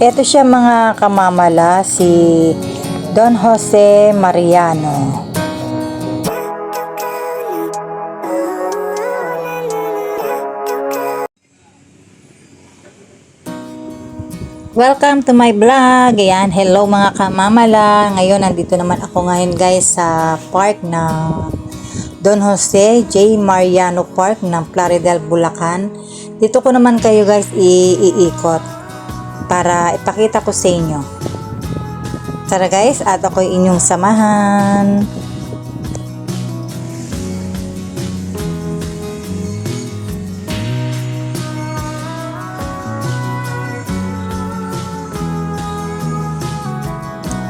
Ito siya mga kamamala, si Don Jose Mariano. Welcome to my vlog. Ayan, hello mga kamamala. Ngayon, nandito naman ako ngayon guys sa park ng Don Jose J. Mariano Park ng Plaridel, Bulacan. Dito ko naman kayo guys iikot para ipakita ko sa inyo. Tara guys, at ako'y inyong samahan.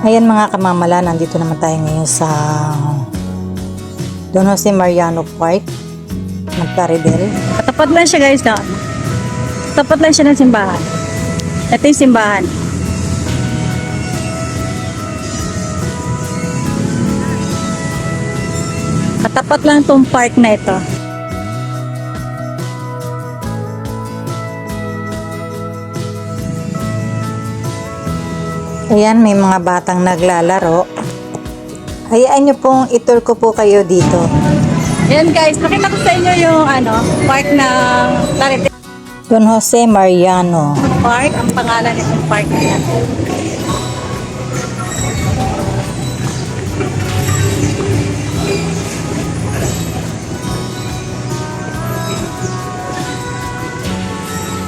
Ayan mga kamamala, nandito naman tayo ngayon sa Don Jose Mariano Park ng Plaridel. Katapat lang siya guys na. Katapat lang siya ng simbahan. Ito yung simbahan. Katapat lang itong park na ito. Ayan, may mga batang naglalaro. Hayaan nyo pong itour ko po kayo dito. Ayan guys, nakita ko sa inyo yung park ng Plaridel Don Jose Mariano. Park. Ang pangalan nitong park na yan.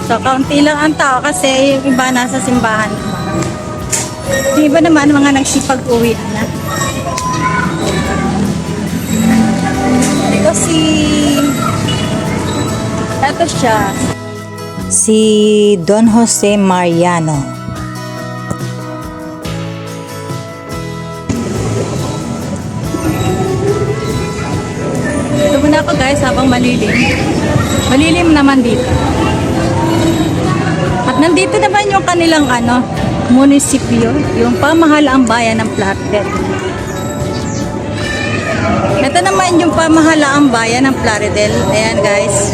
So, kaunti lang ang tao kasi yung iba nasa simbahan. Yung iba naman, mga nagsipag-uwi na. Ito siya. Si Don Jose Mariano. Ito muna ako guys habang malilim. Malilim naman dito. At nandito naman yung kanilang munisipyo, yung pamahalaang bayan ng Plaridel. Ito naman yung pamahalaang bayan ng Plaridel. Ayan guys.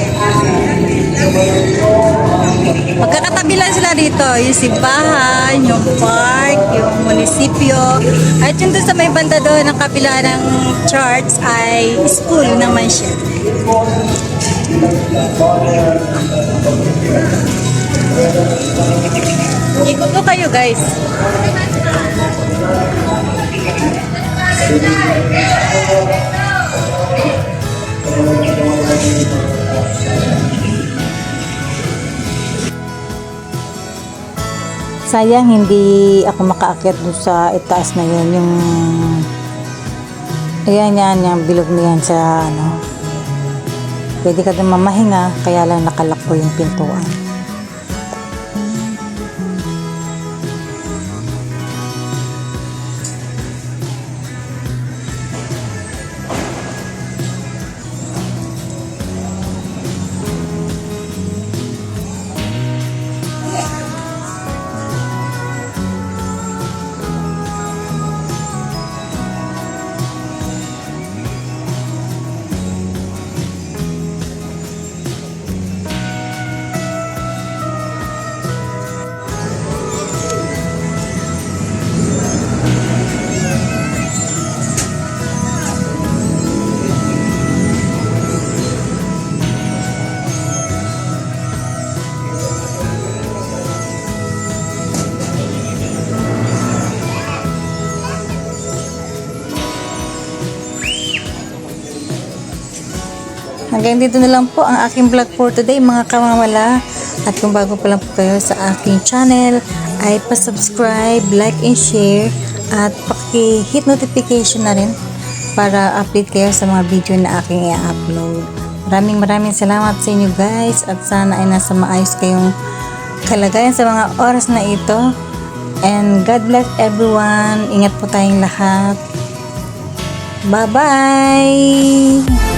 Magkakatabi lang sila dito. Yung simbahan, yung park, yung munisipyo. At yung doon sa may banda doon, ang kabila ng church ay school naman siya. Ikot ko kayo guys. Sayang hindi ako makaakyat doon sa itaas na yun. Yung ayan yan, yung bilog na yan sa pwede ka din mamahinga, kaya lang nakalak po yung pintuan. Hanggang dito na lang po ang aking vlog for today mga kamamala. At kung bago pa lang po kayo sa aking channel, ay pa-subscribe, like and share at paki-hit notification na rin para update kayo sa mga video na aking i-upload. Maraming salamat sa inyo guys at sana ay nasa maayos kayong kalagayan sa mga oras na ito. And God bless everyone. Ingat po tayong lahat. Bye-bye!